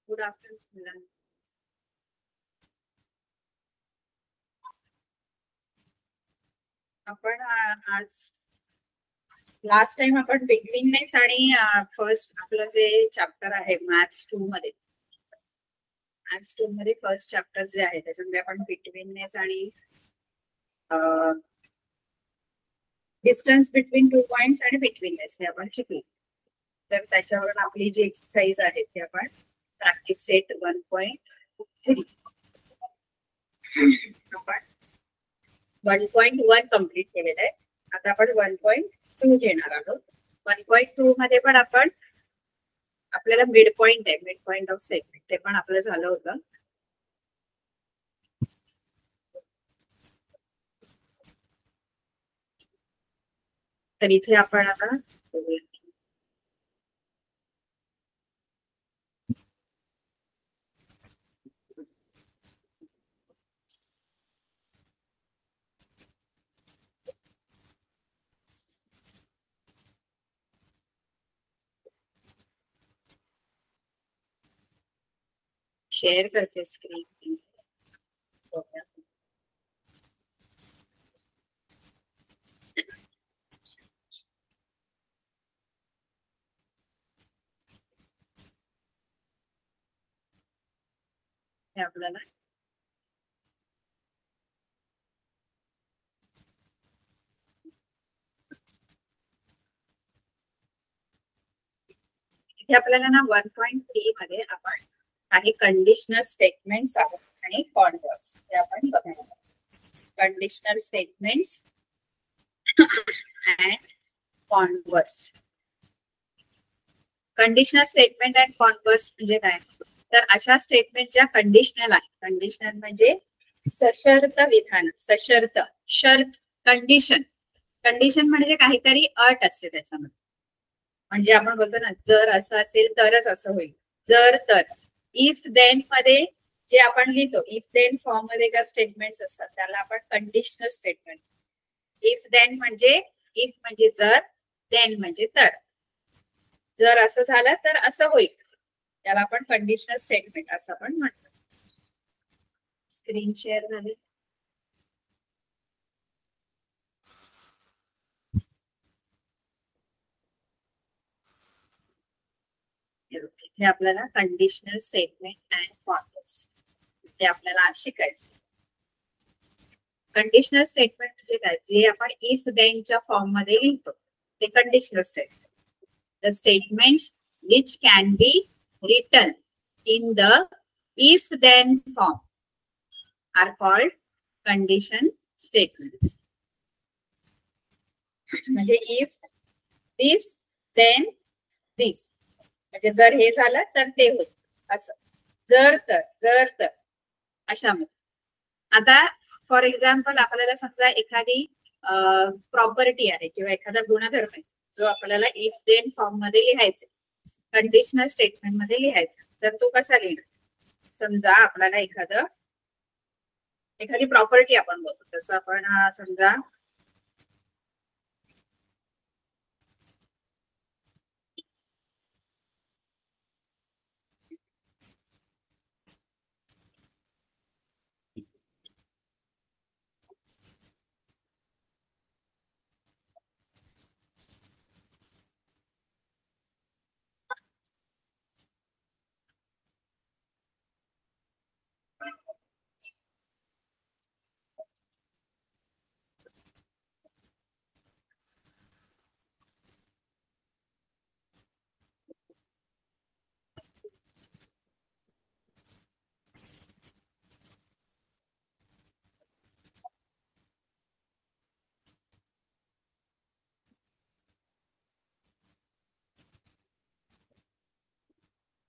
Good afternoon. आपण आज last time आपण बिटवीननेस आणि फर्स्ट आपलं जे चॅप्टर आहे मॅथ्स 2 मध्ये, मॅथ्स 2 मध्ये फर्स्ट चॅप्टर जे आहे त्याच्यामध्ये आपण बिटवीननेस आणि डिस्टन्स बिटवीन 2 पॉइंट्स आणि बिटवीननेस हे आपण शिकलो. तर त्याच्यावरून आपली जी एक्सरसाइज आहे ती आपण प्रॅक्टिस सेट 1.3 आपण 1.1 कम्प्लीट केलेलं आहे. आता आपण 1.2 घेणार आहोत. 1.2 मध्ये पण आपण आपल्याला मिड पॉइंट आहे, मिड पॉइंट ऑफ सेगमेंट, ते पण आपलं झालं होतं. तर इथे आपण आता शेअर करते स्क्रीन. हे आपल्याला इथे आपल्याला ना 1.3 मध्ये आपण काही कंडिशनल स्टेटमेंट्स आहेत आणि कॉन्वर्स हे आपण बघणार. Conditional statements and converse. Conditional statement and converse म्हणजे काय? तर अशा स्टेटमेंट ज्या कंडिशनल आहे. कंडिशनल म्हणजे सशर्त विधान, सशर्त, शर्त, कंडिशन. कंडिशन म्हणजे काहीतरी अट असते त्याच्यामध्ये. म्हणजे आपण बोलतो ना, जर असं असेल तरच असं होईल, जर तर. इफ देन मध्ये जे आपण लिहितो, इफ देन फॉर्म मध्ये ज्या स्टेटमेंट्स असतात त्याला आपण कंडिशनल स्टेटमेंट. इफ देन म्हणजे इफ म्हणजे जर, देन म्हणजे तर. जर असं झालं तर असं होईल, त्याला आपण कंडिशनल स्टेटमेंट असं आपण म्हणतो. स्क्रीन शेअर झाली. हे आपल्याला कंडिशनल स्टेटमेंट अँड कॉन्वर्स हे आपल्याला आज शिकायचं. कंडिशनल स्टेटमेंट म्हणजे काय? जे आपण इफ देनच्या फॉर्म मध्ये लिहितो ते conditional statement. The statements which can be written in the if then form are called condition statements. म्हणजे if this then this म्हणजे जर हे झालं तर ते होईल असं, जर तर अशामध्ये. आता फॉर एक्झाम्पल आपल्याला समजा एखादी प्रॉपर्टी आहे किंवा एखादा गुणधर्म आहे जो आपल्याला इफ देन फॉर्म मध्ये लिहायचा, कंडिशनल स्टेटमेंट मध्ये लिहायचा. तर तो कसा लिहिणार? समजा आपल्याला एखादी प्रॉपर्टी आपण बोलतो, तसं आपण समजा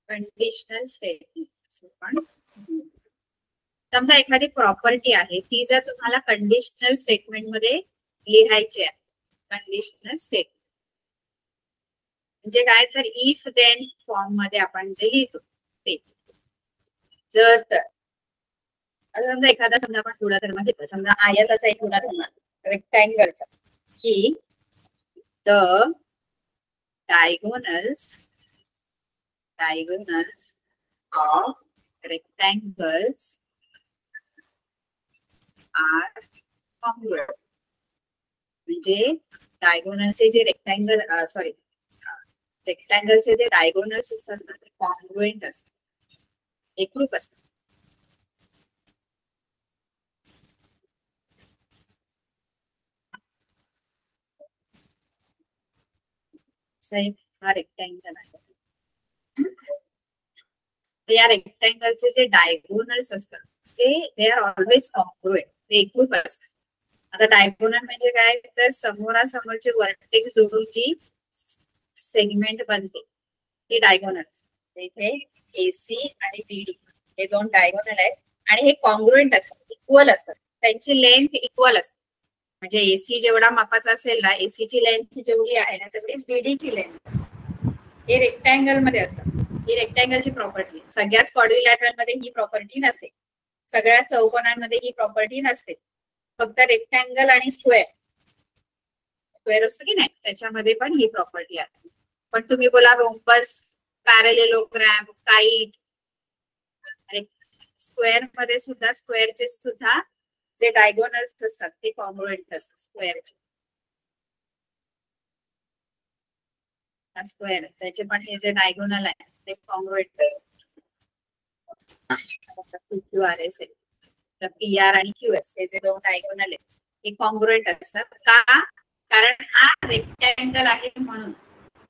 कंडिशनल स्टेटमेंट. समजा एखादी प्रॉपर्टी आहे ती जर तुम्हाला कंडिशनल स्टेटमेंट मध्ये लिहायची आहे, कंडिशनल स्टेटमेंट म्हणजे काय? तर इफ देन फॉर्म मध्ये आपण जे लिहितो ते. जर तर समजा एखादा समजा आपण गुणधर्म घेतला, समजा आयताचा एक गुणधर्म, रेक्टँगलचा. की the diagonals of rectangles are congruent. म्हणजे डायगोनलचे जे रेक्टँगलचे जे डायगोनल्स असतात ना ते कॉन्ग्रुएंट असतात, एकरूप असतात. हा रेक्टँगल आहे. या रेक्टँगलचे जे डायगोनल्स असतात ते आर ऑलवेज कॉन्ग्रुएंट, ते एकरूप असतात. आता डायगोनल म्हणजे काय, तर समोरासमोरचे वर्टेक्स जोडून जी सेगमेंट बनते ती डायगोनल. इथे एसी आणि बीडी हे दोन डायगोनल आहेत आणि हे कॉन्ग्रुएंट असतात, इक्वल असतात, त्यांची लेंथ इक्वल असते. म्हणजे एसी जेवढा मापाचा असेल ना, एसी ची लेंथ जेवढी आहे ना तेवढीच बीडी ची लेंथ असते. हे रेक्टँगल मध्ये असतात. ही रेक्टँगलची प्रॉपर्टी. सगळ्याच क्वाड्रिलॅटरल मध्ये ही प्रॉपर्टी नसते, सगळ्या चौकोनांमध्ये ही प्रॉपर्टी नसते. फक्त रेक्टँगल आणि स्क्वेअर असतो की नाही त्याच्यामध्ये पण ही प्रॉपर्टी आहे. पण तुम्ही बोला रोम्बस, पॅरेलेलोग्राम, काईट, स्क्वेअर मध्ये सुद्धा स्क्वेअरचे सुद्धा जे डायगोनल्स असतात ते कॉन्ग्रुएंट असतात. स्क्वेअर त्याचे पण हे जे डायगोनल आहे ते कॉन्ग्रुएंट QRS आहे. तर PR आणि QS हे जे दोन डायगोनल आहेत हे कॉन्ग्रुएंट असतात. का? कारण हा रेक्टँगल आहे म्हणून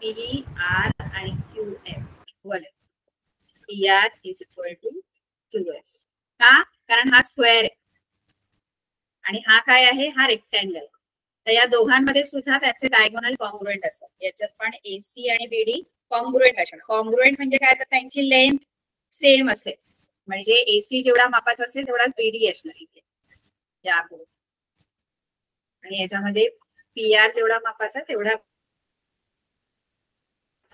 PR आणि QS इक्वल आहे. PR is equal to QS. का? कारण हा स्क्वेअर आहे आणि हा काय आहे, हा रेक्टँगल. तर या दोघांमध्ये सुद्धा त्याचे डायगोनल कॉन्ग्रुएंट असतात. याच्यात पण एसी आणि बीडी कॉन्ग्रुएंट असतात. कॉन्ग्रुएंट म्हणजे काय, तर त्यांची लेंथ सेम असेल. म्हणजे एसी जेवढा मापाचा असेल तेवढाच बीडी असणार इथे यापुढे, आणि याच्यामध्ये PR जेवढा मापाचा तेवढा.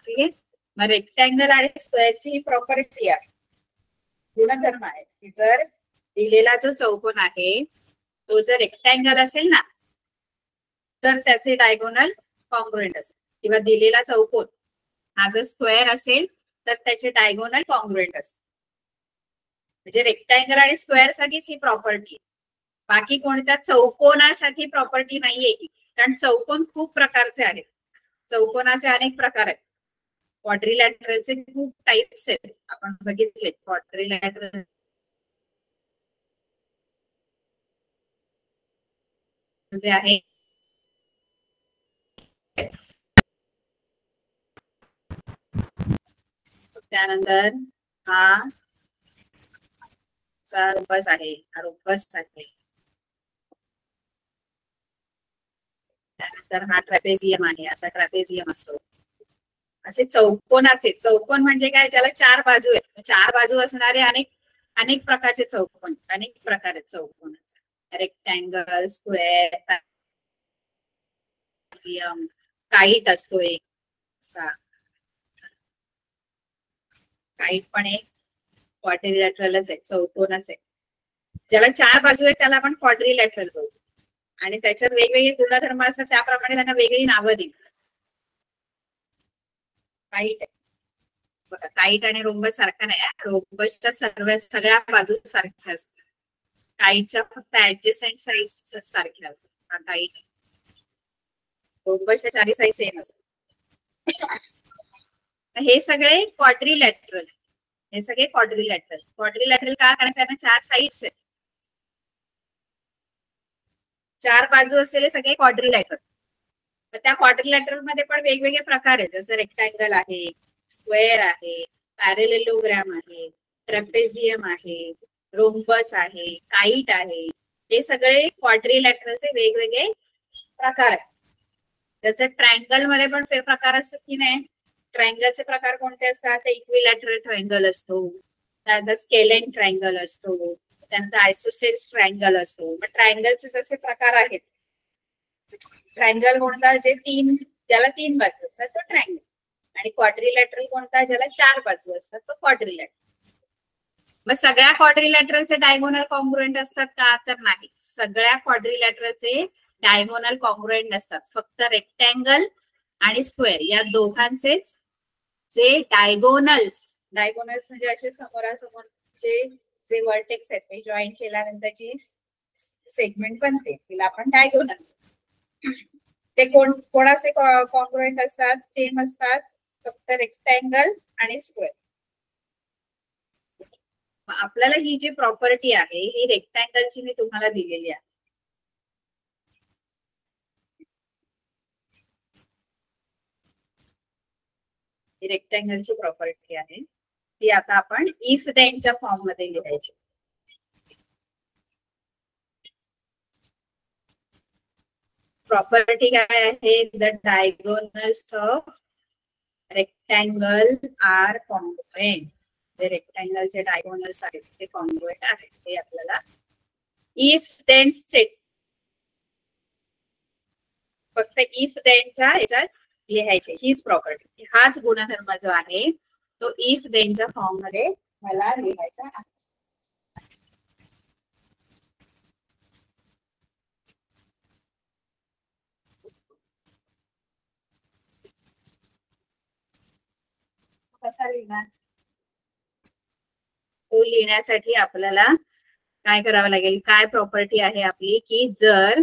ठीक आहे. मग रेक्टँगल आणि स्क्वेअरची प्रॉपर्टी आहे, गुणधर्म आहे की जर दिलेला जो चौकोन आहे तो जर रेक्टँगल असेल ना तर त्याचे डायगोनल कॉन्ग्रुएंट असतात, किंवा दिलेला चौकोन हा जर स्क्वेअर असेल तर त्याचे डायगोनल कॉन्ग्रुएंट असतात. म्हणजे रेक्टँगल आणि स्क्वेअर साठीच ही प्रॉपर्टी, बाकी कोणत्या चौकोनासाठी प्रॉपर्टी नाहीये ही. कारण चौकोन खूप प्रकारचे आहेत, चौकोनाचे अनेक प्रकार आहेत. क्वाड्रिलॅटरलचे खूप टाइप्स आहेत, आपण बघितले. क्वाड्रिलॅटरल जे आहे त्यानंतर हा रोम्बस आहे, हा रोम्बस आहे. त्यानंतर हा ट्रॅपेझियम आहे, असा ट्रॅपेझियम असतो. असे चौकोनाचे, चौकोन म्हणजे काय, ज्याला चार बाजू आहेत. चार बाजू असणारे अनेक प्रकारचे चौकोन, अनेक प्रकार आहेत चौकोनाचे. रेक्टँगल, स्क्वेअर, ट्रॅपेझियम, काईट असतो एक असा. काईट पण एक क्वाड्रिलॅटरलच आहे, चौकोनच आहे. ज्याला चार बाजू आहेत त्याला आपण क्वाड्रिलॅटरल बोलतो, आणि त्याच्यात वेगवेगळे गुणधर्म असतात त्याप्रमाणे त्यांना वेगळी नावं दिली. काईट आहे बघा, काईट आणि रोम्बस सारखा नाही. रोम्बसच्या सगळ्या बाजू सारख्या असतात, काईटच्या फक्त ऍडजसेंट साइड्स सारख्या असतात. काईट, रोम्बसच्या चारी साइड सेम असतात. हे सगळे क्वाड्रिलॅटरल, हे सगळे क्वाड्रिलॅटरल. क्वाड्रिलॅटरल का? कारण त्यांना चार साइड्स आहेत, चार बाजू असलेले सगळे क्वाड्रिलॅटरल. त्या क्वाड्रिलॅटरल मध्ये पण वेगवेगळे प्रकार आहेत, जसं रेक्टँगल आहे, स्क्वेअर आहे, पॅरेलेलोग्राम आहे, ट्रॅपेझियम आहे, रोम्बस आहे, काईट आहे. हे सगळे क्वाड्रिलॅटरलचे वेगवेगळे प्रकार आहेत. जसं ट्रायंगल मध्ये पण प्रकार असतात की नाही. ट्रायंगलचे प्रकार कोणते असतात, तर इक्विलॅटरल ट्रायंगल असतो, त्यानंतर स्केलेन ट्रायंगल असतो, त्यानंतर आयसोसेल्स ट्रायंगल असतो. मग ट्रायंगलचे जसे प्रकार आहेत, ट्रायंगल कोणता, ज्याला तीन बाजू असतात तो ट्रायंगल, आणि क्वाड्रिलॅटरल कोणता, ज्याला चार बाजू असतात तो क्वाड्रिलॅटरल. मग सगळ्या क्वाड्रिलॅटरलचे डायगोनल कॉन्ग्रुएंट असतात का, तर नाही. सगळ्या क्वाड्रिलॅटरलचे डायगोनल कॉन्ग्रुएंट नसतात. फक्त रेक्टँगल आणि स्क्वेअर या दोघांचेच जे डायगोनल्स म्हणजे असे समोरासमोरचे जे वर्टेक्स आहेत ते जॉईन केल्यानंतरची सेगमेंट बनते तिला आपण डायगोनल. ते कोणाचे कॉन्ग्रुएंट असतात? सेम असतात, फक्त रेक्टँगल आणि स्क्वेअर. आपल्याला ही जी प्रॉपर्टी आहे ही रेक्टँगलची मी तुम्हाला दिलेली आहे. ही रेक्टँगलची प्रॉपर्टी आहे ती आता आपण इफ देनच्या फॉर्म मध्ये लिहायची. प्रॉपर्टी काय आहे? The diagonals of rectangle are congruent. जे रेक्टँगलचे डायगोनल्स आहेत ते कॉन्ग्रुएंट आहेत. हे आपल्याला इफ देन स्टेट फक्त इफ देनच्या ह्याच्यात लिहायचे. हीच प्रॉपर्टी, हाच गुणधर्म जो आहे तो इफ देनच्या फॉर्म मध्ये मला लिहायचा आहे. कसा लिहिणार? तो लिहिण्यासाठी आपल्याला काय करावं लागेल? काय प्रॉपर्टी आहे आपली की जर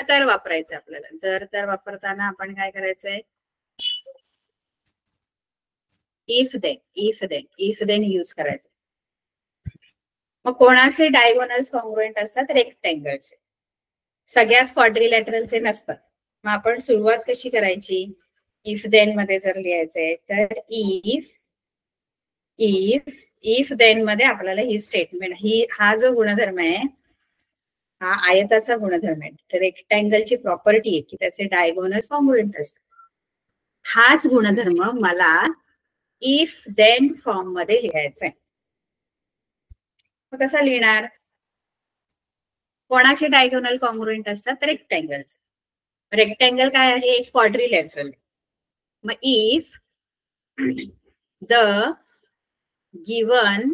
तर वापरायचं आपल्याला. जर तर वापरताना आपण काय करायचंय? इफ देन यूज करायचं. मग कोणाचे डायगोनल्स कॉन्ग्रुएंट असतात? रेक्टँगलचे. सगळ्याच क्वाड्रिलॅटरलचे नसतात. मग आपण सुरुवात कशी करायची? इफ देन मध्ये जर लिहायचंय तर इफ देन मध्ये आपल्याला ही स्टेटमेंट, हा जो गुणधर्म आहे हा आयताचा गुणधर्म आहे. रेक्टँगलची प्रॉपर्टी आहे की त्याचे डायगोनल्स कॉन्ग्रुएंट असतात. हाच गुणधर्म मला इफ देन फॉर्म मध्ये लिहायचा आहे. मग कसा लिहिणार? कोणाचे डायगोनल कॉन्ग्रुएंट असतात? रेक्टँगलचे. रेक्टँगल काय आहे? एक क्वाड्रिलॅटरल. मग इफ द गिवन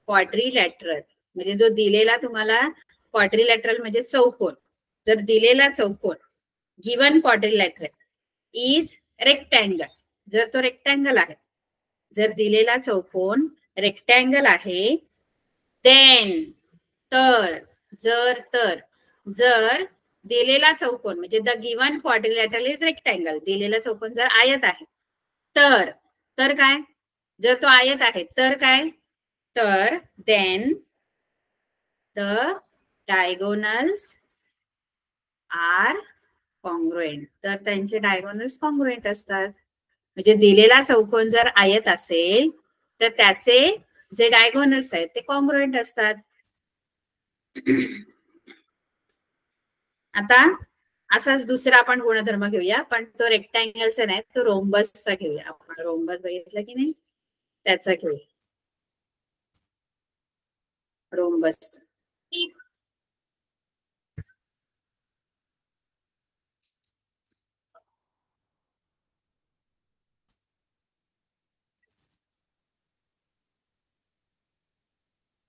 क्वाड्रिलॅटरल म्हणजे जो दिलेला तुम्हाला क्वाड्रिलॅटरल म्हणजे चौकोन, जर दिलेला चौकोन गिवन क्वाड्रिलॅटरल इज रेक्टँगल, जर तो रेक्टँगल आहे, जर दिलेला चौकोन रेक्टँगल आहे, देन तर जर दिलेला चौकोन म्हणजे the given quadrilateral is rectangle, दिलेला चौकोन जर आयत आहे तर काय? जर तो आयत आहे तर काय? तर then the diagonals are congruent. तर त्यांचे डायगोनल्स कॉन्ग्रुएंट असतात. म्हणजे दिलेला चौकोन जर आयत असेल तर त्याचे जे डायगोनल्स आहेत ते कॉन्ग्रुएंट असतात. आता असाच दुसरा आपण गुणधर्म घेऊया, पण तो रेक्टँगलचा नाही, तो रोम्बसचा घेऊया. आपण रोम्बस बघितलं की नाही, त्याचा घेऊया. रोम्बस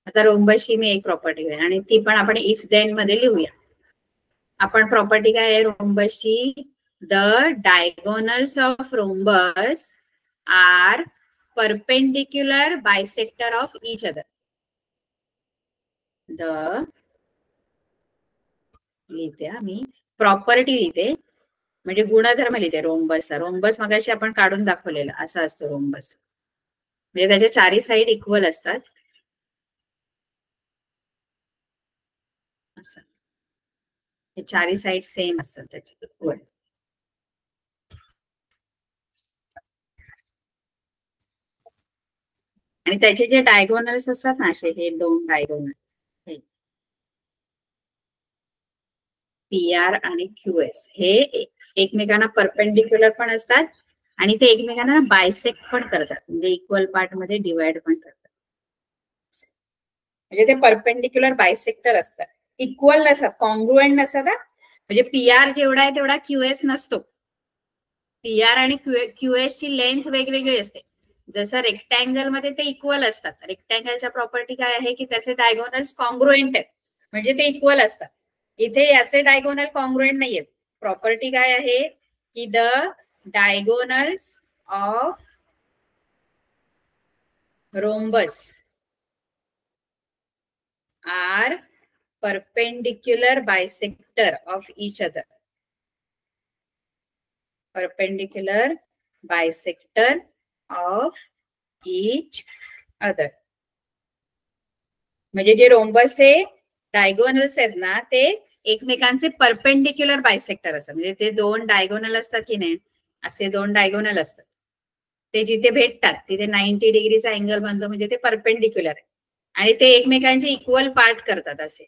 आता रोम्बसची मी एक प्रॉपर्टी घेऊया आणि ती पण आपण इफ देन मध्ये लिहूया. आपण प्रॉपर्टी काय आहे रोम्बसची? The diagonals of rhombus are perpendicular bisector of each other. लिहिते मी प्रॉपर्टी लिहिते म्हणजे गुणधर्म लिहिते रोम्बसचा. रोम्बस मगाशी आपण काढून दाखवलेला असा असतो रोम्बस, म्हणजे त्याच्या चारी साइड इक्वल असतात. असं हे चारी साइड सेम असतात त्याचे इक्वल. आणि त्याचे जे डायगोनल्स असतात ना असे हे दोन डायगोनल PR आणि QS हे एकमेकांना परपेंडिक्युलर पण असतात आणि ते एकमेकांना बायसेक्ट पण करतात, म्हणजे इक्वल पार्ट मध्ये डिवाइड पण करतात. म्हणजे ते परपेंडिक्युलर बायसेक्टर असतात, इक्वल नसतात, कॉन्ग्रुएंट नसतात. म्हणजे PR जेवढा आहे तेवढा QS नसतो. PR आणि QS ची लेंथ वेगवेगळी असते. जसं रेक्टँगल मध्ये ते इक्वल असतात. रेक्टँगलच्या प्रॉपर्टी काय आहे की त्याचे डायगोनल्स कॉन्ग्रुएंट आहेत म्हणजे ते इक्वल असतात. इथे याचे डायगोनल कॉन्ग्रुएंट नाहीयेत. प्रॉपर्टी काय आहे की the diagonals of rhombus are perpendicular bisector of each other. Perpendicular bisector of each other. म्हणजे जे रोम्बसचे डायगोनल्स आहेत ना ते एकमेकांचे परपेंडिक्युलर बायसेक्टर असतात. म्हणजे ते दोन डायगोनल असतात की नाही, असे दोन डायगोनल असतात, ते जिथे भेटतात तिथे 90 डिग्रीचा अँगल बनतो, म्हणजे ते परपेंडिक्युलर आहे आणि ते एकमेकांचे इक्वल पार्ट करतात असे.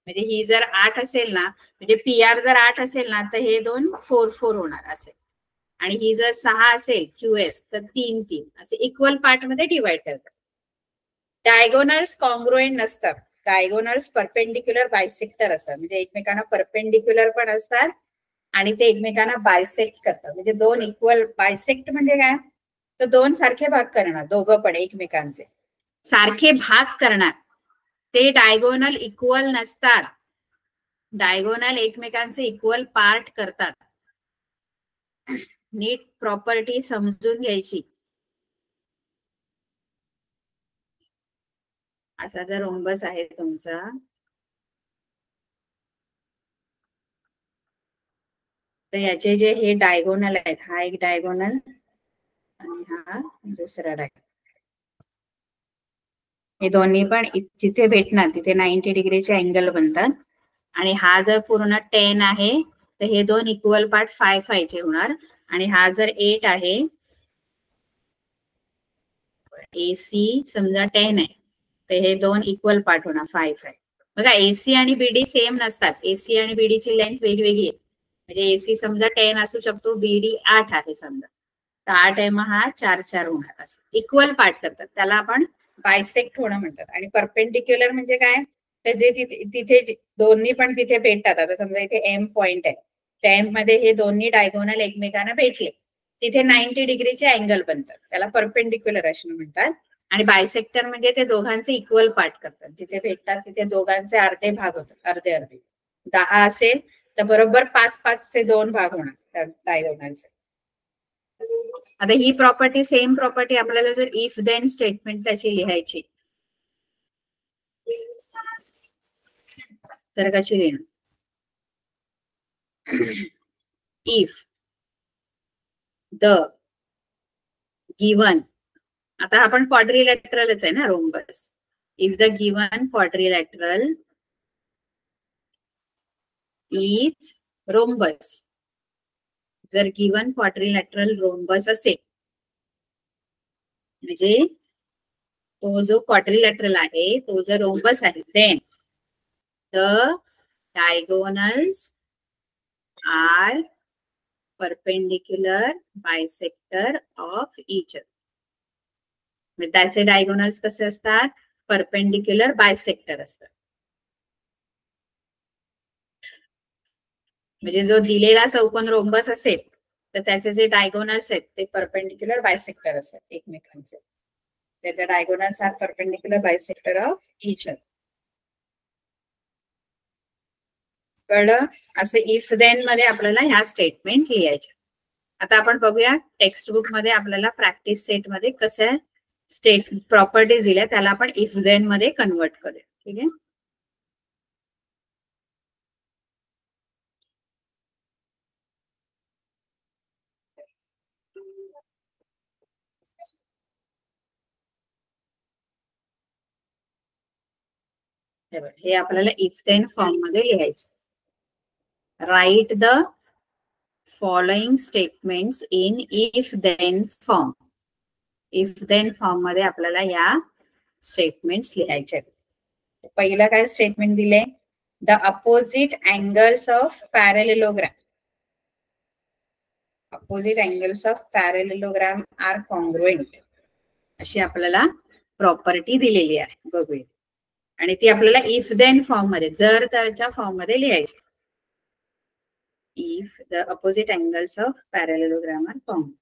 म्हणजे ही जर 8 असेल ना, म्हणजे पीआर जर 8 असेल ना, तर हे दोन 4-4 होणार असे. आणि ही जर 6 असेल क्यूएस तर 3-3 असे इक्वल पार्ट मध्ये डिवाइड करतात. डायगोनल्स कॉन्ग्रुएंट नसतात. डायगोनल्स परपेंडिक्युलर बायसेक्टर असतात. म्हणजे एकमेकांना परपेंडिक्युलर पण असतात आणि ते एकमेकांना बायसेक्ट करतात. म्हणजे दोन इक्वल, बायसेक्ट म्हणजे काय, तर दोन सारखे भाग करणार, दोघं पण एकमेकांचे सारखे भाग करणार. ते डायगोनल इक्वल नसतात. डायगोनल एकमेकांचे इक्वल पार्ट करतात. नीट प्रॉपर्टी समजून घ्यायची. असा जर रोम्बस आहे तुमचा, तर याचे जे हे डायगोनल आहेत, हा एक डायगोनल आणि हा दुसरा डायगोनल, हे दोन्ही पण जिथे भेटणार तिथे 90 डिग्रीचे अँगल बनतात. आणि हा जर पूर्ण 10 आहे तर हे दोन इक्वल पार्ट 5-5 चे होणार. आणि हा जर 8 आहे, एसी समजा 10 आहे, तर हे दोन इक्वल पार्ट होणार 5-5. बघा एसी आणि बीडी सेम नसतात. एसी आणि बीडी ची लेंथ वेगवेगळी आहे. म्हणजे एसी समजा 10 असू शकतो, बीडी 8 आहे समजा, तर 8 आहे, मग हा 4-4 होणार. असं इक्वल पार्ट करतात, त्याला आपण बायसेक्ट होणं म्हणतात. आणि परपेंडिक्युलर म्हणजे काय, तर जे तिथे दोन्ही पण तिथे भेटतात. आता समजा इथे एम पॉइंट आहे, त्या एम मध्ये हे दोन्ही डायगोनल एकमेकांना भेटले, तिथे 90 डिग्रीचे अँगल बनतात, त्याला परपेंडिक्युलर असे म्हणतात. आणि बायसेक्टर म्हणजे ते दोघांचे इक्वल पार्ट करतात. जिथे भेटतात तिथे दोघांचे अर्धे भाग होतात, अर्धे अर्धे. 10 असेल तर बरोबर 5-5 चे 2 भाग होणार डायगोनलचे. आता ही प्रॉपर्टी, सेम प्रॉपर्टी आपल्याला जर इफ देन स्टेटमेंट त्याची लिहायची, तर कशी लिहिणार, इफ द गिवन, आता आपण क्वाड्रिलॅटरलच आहे ना rhombus, if the given quadrilateral is rhombus, जर गिवन क्वाड्रिलॅटरल रोम्बस असेल, म्हणजे तो जो क्वाड्रिलॅटरल आहे तो जर रोम्बस आहे, then the diagonals are perpendicular bisector of each other. त्याचे डायगोनल्स कसे असतात, परपेंडिक्युलर बायसेक्टर असतात. म्हणजे जो दिलेला चौकोन रोम्बस असेल तर त्याचे जे डायगोनल्स आहेत ते परपेंडिक्युलर बायसेक्टर असतात एकमेकांचे. त्याचे diagonals are perpendicular bisector of each other. कळलं? असे इफ देन मध्ये आपल्याला ह्या स्टेटमेंट लिहायच्या. आता आपण बघूया टेक्स्ट बुक मध्ये आपल्याला प्रॅक्टिस सेट मध्ये कसं स्टेट प्रॉपर्टीज दिल्या, त्याला आपण इफ देन मध्ये कन्वर्ट करूया. ठीक आहे. हे आपल्याला इफ देन फॉर्म मध्ये लिहायचे. Write the following statements in if then form. If then form मध्ये आपल्याला या स्टेटमेंट्स लिहायचे. पहिलं काय स्टेटमेंट दिले, the opposite angles of parallelogram, opposite angles of parallelogram are congruent, अशी आपल्याला प्रॉपर्टी दिलेली आहे. बघूया. आणि ती आपल्याला इफ देन फॉर्म मध्ये, जर त्याच्या फॉर्म मध्ये लिहायची. If the opposite angles of parallelogram are congruent.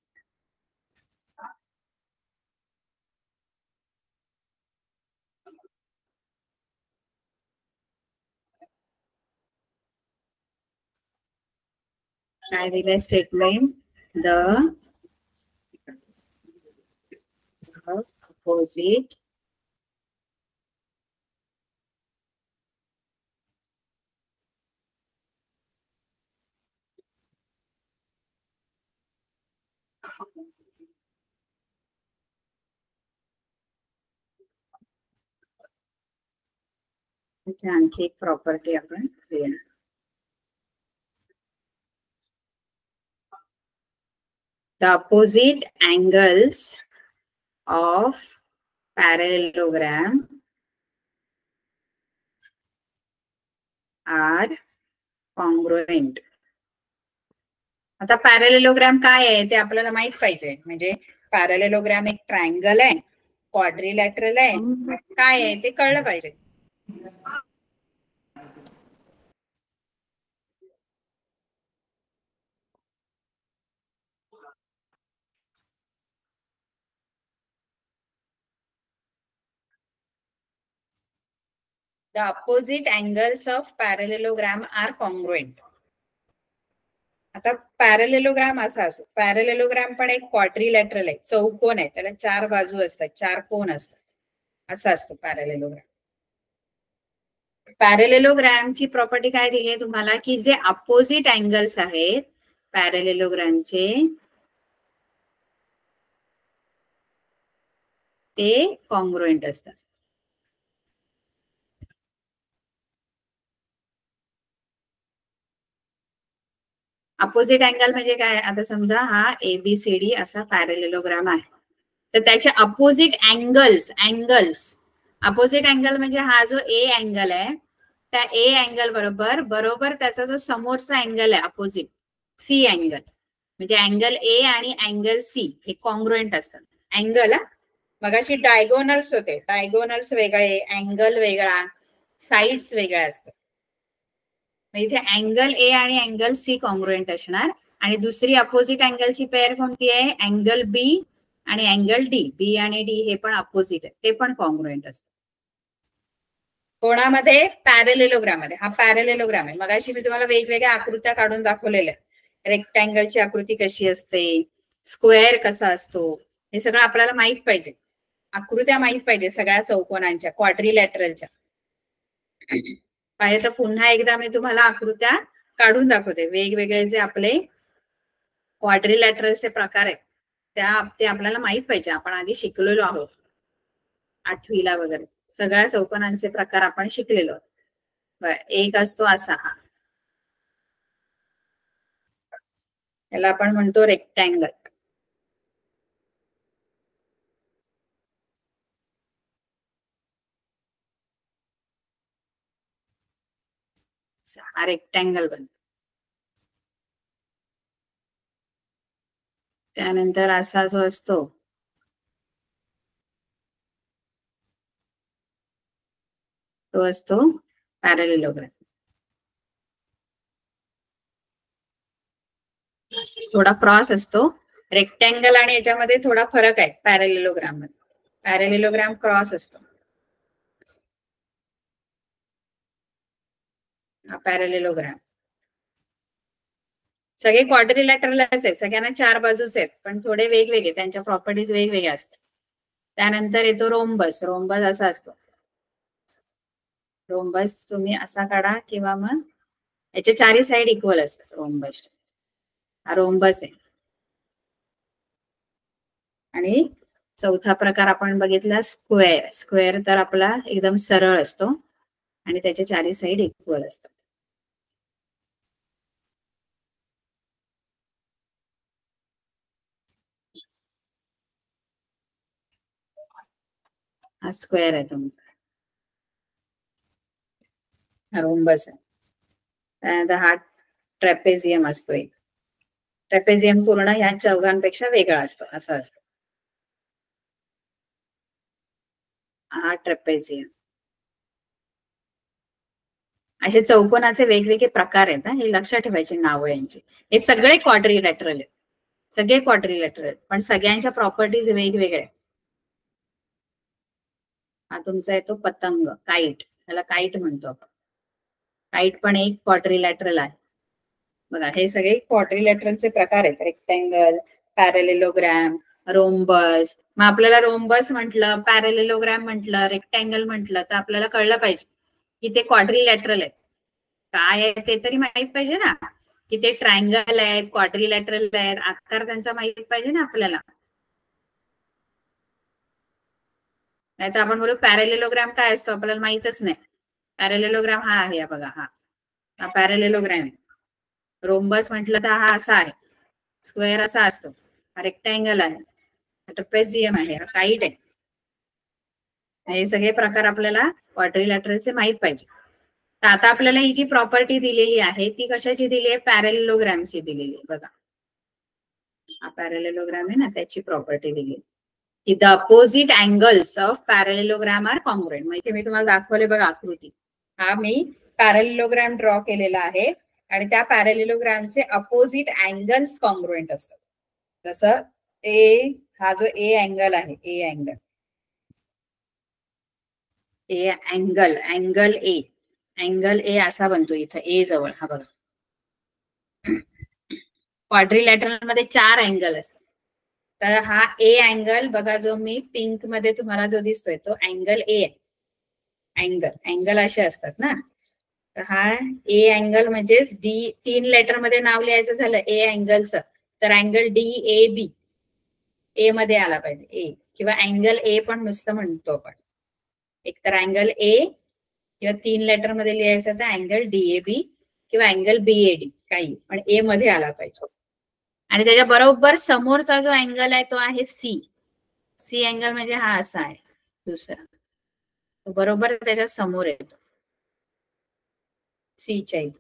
काय दिलंय स्टेटमेंट? द opposite आणखी एक प्रॉपर्टी आपण लिहिणार. The opposite angles of parallelogram are congruent. आता पॅरेलेलोग्राम काय आहे ते आपल्याला माहित पाहिजे. म्हणजे पॅरेलेलोग्राम एक ट्रायंगल आहे, क्वाड्रिलॅटरल आहे, काय आहे ते कळलं पाहिजे. The opposite angles of parallelogram are congruent. आता पॅरेलेलोग्राम असा असो, पॅरेलेलोग्राम पण एक क्वाड्रिलॅटरल आहे, चौकोन आहे, त्याला 4 बाजू असतात, 4 कोन असतात, असा असतो पॅरेलेलोग्राम. पॅरेलेलोग्रामची प्रॉपर्टी काय दिली आहे तुम्हाला, की जे अपोजिट अँगल्स आहेत पॅरेलेलोग्रामचे ते कॉन्ग्रुएंट असतात. अपोजिट अँगल म्हणजे काय? आता समजा हा ABCD असा पॅरेलेलोग्राम आहे, तर त्याचे अपोजिट अँगल्स अपोजिट अँगल म्हणजे हा जो A अँगल आहे, त्या A अँगल बरोबर त्याचा जो समोरचा अँगल आहे अपोजिट C अँगल, म्हणजे अँगल A आणि अँगल C हे कॉन्ग्रुएंट असतात. अँगल मगाशी डायगोनल्स होते, डायगोनल्स वेगळे, अँगल वेगळा, साइड्स वेगळ्या असतात. इथे अँगल A आणि अँगल C कॉन्ग्रुएंट असणार. आणि दुसरी अपोजिट अँगलची पेअर कोणती आहे? अँगल B आणि अँगल D. B आणि D हे पण अपोजिट आहे, ते पण कॉन्ग्रुएंट असतात. कोणामध्ये? पॅरेलेलोग्राम मध्ये. हा पॅरेलेलोग्राम आहे. मगाशी मी तुम्हाला वेगवेगळ्या आकृत्या काढून दाखवलेल्या. रेक्टँगलची आकृती कशी असते, स्क्वेअर कसा असतो, हे सगळं आपल्याला माहित पाहिजे. आकृत्या माहित पाहिजे सगळ्या चौकोनांच्या, क्वाड्रिलॅटरलच्या. पाहिजे तर पुन्हा एकदा मी तुम्हाला आकृत्या काढून दाखवते. वेगवेगळे जे आपले क्वाड्रिलॅटरलचे प्रकार आहेत ते आपल्याला माहित पाहिजे. आपण आधी शिकलेलो आहोत 8वीला वगैरे, सगळ्या चौकोनांचे प्रकार आपण शिकलेलो आहोत. एक असतो असा, याला आपण म्हणतो रेक्टँगल. हा रेक्टँगल बनतो. त्यानंतर असा जो असतो तो असतो पॅरेलेलोग्राम. थोडा क्रॉस असतो. रेक्टँगल आणि याच्यामध्ये थोडा फरक आहे पॅरेलेलोग्राम मध्ये. पॅरेलेलोग्राम क्रॉस असतो. हा पॅरेलेलोग्राम. सगळे क्वाड्रिलॅटरलच आहेत, सगळ्यांना 4 बाजूच आहेत, पण थोडे वेगवेगळे, त्यांच्या प्रॉपर्टीज वेगवेगळ्या असतात. त्यानंतर येतो रोम्बस. रोम्बस असा असतो. रोम्बस तुम्ही असा काढा किंवा मग याचे 4ही साइड इक्वल असतात रोम्बस. हा रोम्बस आहे. आणि चौथा प्रकार आपण बघितला स्क्वेअर. स्क्वेअर तर आपला एकदम सरळ असतो आणि त्याचे 4ही साइड इक्वल असतात. हा स्क्वेअर आहे तुमचा, हा रोम्बस आहे. त्यानंतर हा ट्रॅपेझियम असतो. एक ट्रॅपेझियम पूर्ण ह्या चौघांपेक्षा वेगळा असतो, असा असतो. हा ट्रॅपेझियम. असे चौकोनाचे वेगवेगळे प्रकार आहेत, हे लक्षात ठेवायचे नाव यांचे. हे सगळे क्वाड्रिलॅटरल आहेत, सगळे क्वाड्रिलॅटरल आहेत, पण सगळ्यांच्या प्रॉपर्टीज वेगवेगळ्या. हा तुमचा येतो पतंग, काईट. त्याला काईट म्हणतो आपण. काईट पण एक क्वाड्रिलॅटरल आहे. बघा हे सगळे क्वाड्रिलॅटरलचे प्रकार आहेत. Rectangle, parallelogram, rhombus. मग आपल्याला रोम्बस म्हटलं, पॅरेलेलोग्राम म्हटलं, रेक्टँगल म्हटलं तर आपल्याला कळलं पाहिजे की ते क्वाड्रिलॅटरल आहेत. काय आहे ते तरी माहित पाहिजे ना, की ते ट्रायंगल आहेत, क्वाड्रिलॅटरल आहेत, आकार त्यांचा माहित पाहिजे ना आपल्याला. नाही तर आपण बोलू पॅरेलेलोग्राम काय असतो आपल्याला माहितच नाही. पॅरेलेलोग्राम हा आहे बघा, हा पॅरेलेलोग्राम आहे. रोम्बस म्हटलं तर हा असा आहे, स्क्वेअर असा असतो. हा रेक्टँगल आहे, ट्रपेझियम आहे, हा काईट आहे. हे सगळे प्रकार आपल्याला क्वाड्रिलॅटरलचे माहित पाहिजे. तर आता आपल्याला ही जी प्रॉपर्टी दिलेली आहे ती कशाची दिली आहे, पॅरेलेलोग्रामची दिलेली आहे. बघा हा पॅरेलेलोग्राम आहे ना, त्याची प्रॉपर्टी दिली आहे. The opposite angles of parallelogram are congruent. म्हणजे मी तुम्हाला दाखवले बघा आकृती. हा मी पॅरेलेलोग्राम ड्रॉ केलेला आहे आणि त्या पॅरेलेलोग्रामचे अपोजिट अँगल्स कॉन्ग्रुएंट असतात. जसं ए, हा जो ए अँगल आहे, ए angle, A angle, angle A असा बनतो इथं ए जवळ. हा बघा क्वाड्रिलॅटरल मध्ये 4 अँगल असतात. तर हा ए अँगल बघा, जो मी पिंक मध्ये तुम्हाला जो दिसतोय तो अँगल ए आहे. अँगल असे असतात ना. तर हा ए अँगल म्हणजेच डी, 3 लेटर मध्ये नाव लिहायचं झालं ए अँगलचं तर अँगल डी ए बी, ए मध्ये आला पाहिजे ए, किंवा अँगल ए पण नुसतं म्हणतो आपण. एक तर अँगल ए, किंवा 3 लेटर मध्ये लिहायचं तर अँगल डीएबी किंवा अँगल बीएडी, काही पण ए मध्ये आला पाहिजे. आणि त्याच्या बरोबर समोरचा जो अँगल आहे तो आहे सी. सी अँगल म्हणजे हा असा आहे दुसरा, तो बरोबर त्याच्या समोर येतो सीच्या इथे.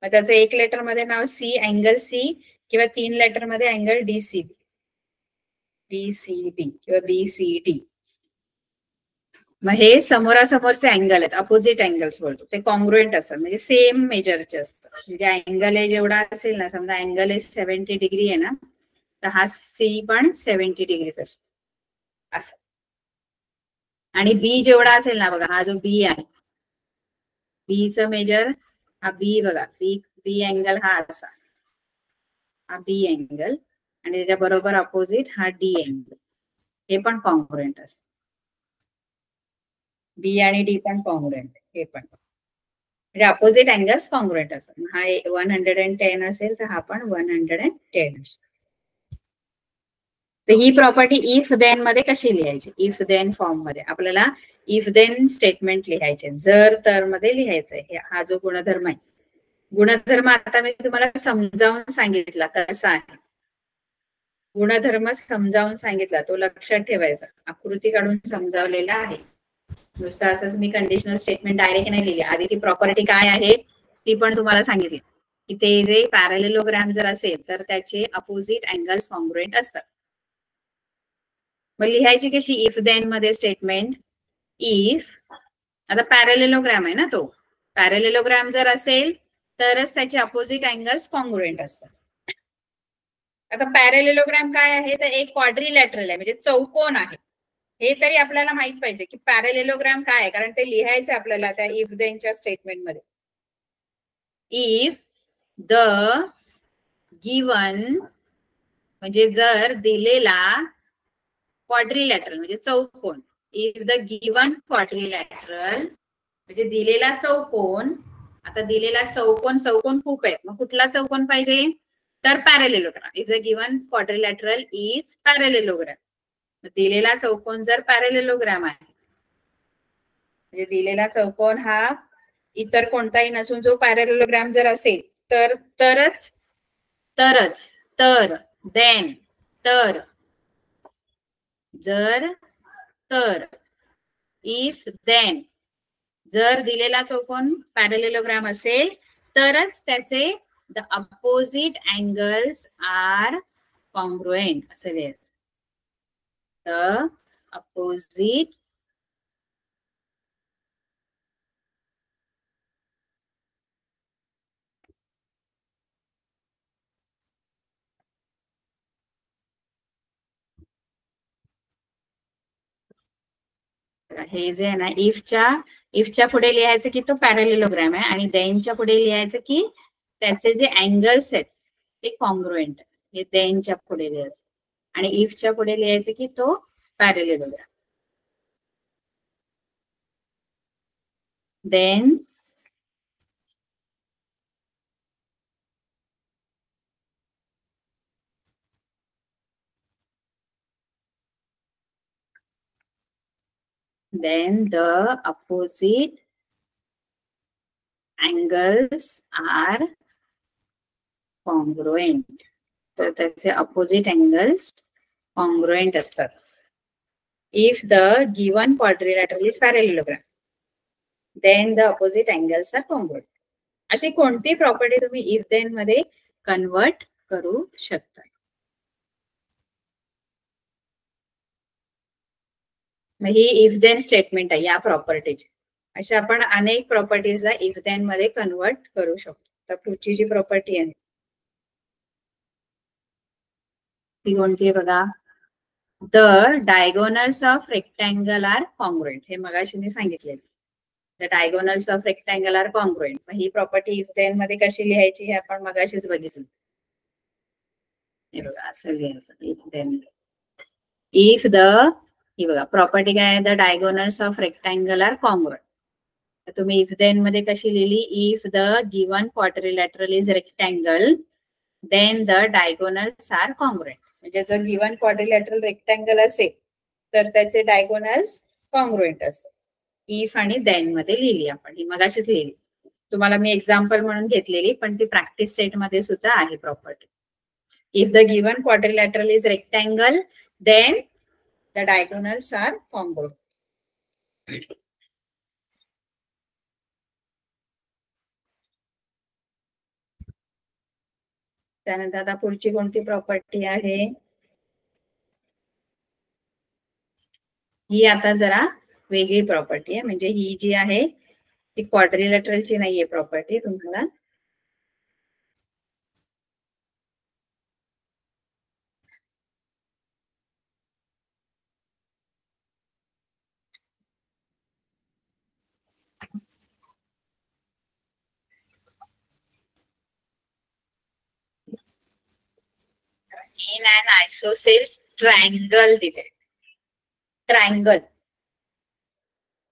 मग त्याचं 1 लेटर मध्ये नाव सी, अँगल सी, किंवा 3 लेटर मध्ये अँगल डीसीबी, किंवा बीसीडी. मग हे समोरासमोरचे अँगल आहेत, अपोजिट अँगल्स बोलतो. ते कॉन्ग्रुएंट असतात, म्हणजे सेम मेजरचे असतात. म्हणजे अँगल ए जेवढा असेल ना, समजा अँगल ए 70 डिग्री आहे ना, तर हा सी पण 70 डिग्रीच असतो असं. आणि बी जेवढा असेल ना, बघा हा जो बी आहे, बीचं मेजर, हा बी बघा, बी अँगल हा असा, हा बी अँगल, आणि त्याच्या बरोबर अपोजिट हा डी अँगल. हे पण कॉन्ग्रुएंट असत. बी आणि डी पण कॉन्ग्रुएंट, हे पण म्हणजे अपोजिट अँगल्स कॉन्ग्रुएंट असतात. हा 110 असेल तर हा पण 110 असतो. तर ही प्रॉपर्टी इफ देन मध्ये कशी लिहायची, इफ देन फॉर्म मध्ये आपल्याला इफ देन स्टेटमेंट लिहायचे, जर तर मध्ये लिहायचंय. हा जो गुणधर्म आहे, गुणधर्म आता मी तुम्हाला समजावून सांगितला कसा आहे. गुणधर्म समजावून सांगितला, तो लक्षात ठेवायचा. आकृती काढून समजावलेला आहे. नुसतं असंच मी कंडिशनल स्टेटमेंट डायरेक्ट नाही लिहिली. आधी ती प्रॉपर्टी काय आहे ती पण तुम्हाला सांगितली, की ते जे पॅरेलेलोग्राम जर असेल तर त्याचे अपोजिट अँगल्स कॉन्ग्रुएंट असतात. मग लिहायची कशी इफ देन मध्ये स्टेटमेंट. इफ, आता पॅरेलेलोग्राम आहे ना, तो पॅरेलेलोग्राम जर असेल तरच त्याचे अपोजिट अँगल्स कॉन्ग्रुएंट असतात. आता पॅरेलेलोग्राम काय आहे, तर एक क्वाड्रिलॅटरल आहे, म्हणजे चौकोन आहे. हे तरी आपल्याला माहित पाहिजे की पॅरेलेलोग्राम काय आहे, कारण ते लिहायचं आपल्याला त्या इफ देनच्या स्टेटमेंट मध्ये. इफ द गिवन, म्हणजे जर दिलेला, क्वाड्रिलॅटरल म्हणजे चौकोन. इफ द गिवन क्वाड्रिलॅटरल म्हणजे दिलेला चौकोन. आता दिलेला चौकोन खूप आहे, मग कुठला चौकोन पाहिजे, तर parallelogram. If the given quadrilateral is parallelogram. दिलेला चौकोन जर पॅरेलेलोग्राम आहे, म्हणजे दिलेला चौकोन हा इतर कोणताही नसून जो पॅरेलेलोग्राम जर असेल तर देन, तर, जर, तर, इफ देन, जर दिलेला चौकोन पॅरेलेलोग्राम असेल तरच त्याचे the opposite angles are congruent असे लिहायचं. द अपोजिट हे जे आहे ना, इफच्या पुढे लिहायचं की तो पॅरेलेलोग्राम आहे, आणि देनच्या पुढे लिहायचं की त्याचे जे अँगल्स आहेत ते कॉन्ग्रुएंट आहेत. हे देनच्या पुढे लिहायचं आणि इफच्या पुढे लिहायचं की तो parallelogram. Then the opposite angles are congruent. तर त्याचे opposite angles congruent असतात. If the given quadrilateral is parallelogram, then the opposite angles are congruent. अशी कोणती प्रॉपर्टी तुम्ही इफ देन मध्ये कन्वर्ट करू शकता? ही इफ देन स्टेटमेंट आहे या प्रॉपर्टीची. अशा आपण अनेक प्रॉपर्टीजला इफ देन मध्ये कन्वर्ट करू शकतो. तर पुढची जी प्रॉपर्टी आहे ती कोणती आहे बघा. The diagonals of rectangle are congruent. हे मगाशी मी सांगितले. The diagonals of rectangle are congruent. ही प्रॉपर्टी इफ देन मध्ये कशी लिहायची हे आपण मगाशीच बघितलं. हे बघा असं लिहायचं इफ देन. इफ द ही बघा प्रॉपर्टी काय आहे. The diagonals of rectangle are congruent. तुम्ही इफ देन मध्ये कशी लिहिली. If the given quadrilateral is rectangle then the diagonals are congruent. म्हणजे जर गिवन क्वाड्रिलॅटरल रेक्टँगल असेल तर त्याचे डायगोनल्स कॉन्ग्रुएंट असतात. इफ आणि देन मध्ये लिहिली आपण. ही मगाशीच लिहिली. तुम्हाला मी एक्झाम्पल म्हणून घेतलेली पण ती प्रॅक्टिस सेट मध्ये सुद्धा आहे property. If the given quadrilateral is rectangle then the diagonals are congruent. त्यानंतर आता पुढची कोणती प्रॉपर्टी आहे. ही आता जरा वेगळी प्रॉपर्टी आहे. म्हणजे ही जी आहे ती क्वाड्रिलॅटरलची नाहीये प्रॉपर्टी. तुम्हाला in an isosceles triangle दिले. ट्रायंगल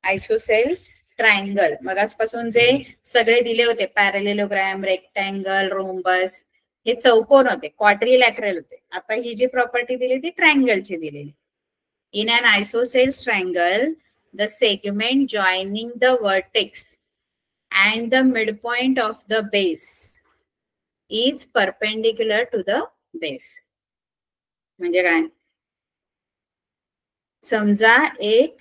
आयसोसेल्स ट्रायंगल मगासपासून जे सगळे दिले होते पॅरेलेलोग्राम रेक्टँगल रोम्बस हे चौकोन होते क्वाड्रिलॅटरल होते. आता ही जी प्रॉपर्टी दिली ती ट्रायंगलची दिलेली. In an isosceles triangle the segment joining the vertex and the midpoint of the base is perpendicular to the base. म्हणजे काय. समजा एक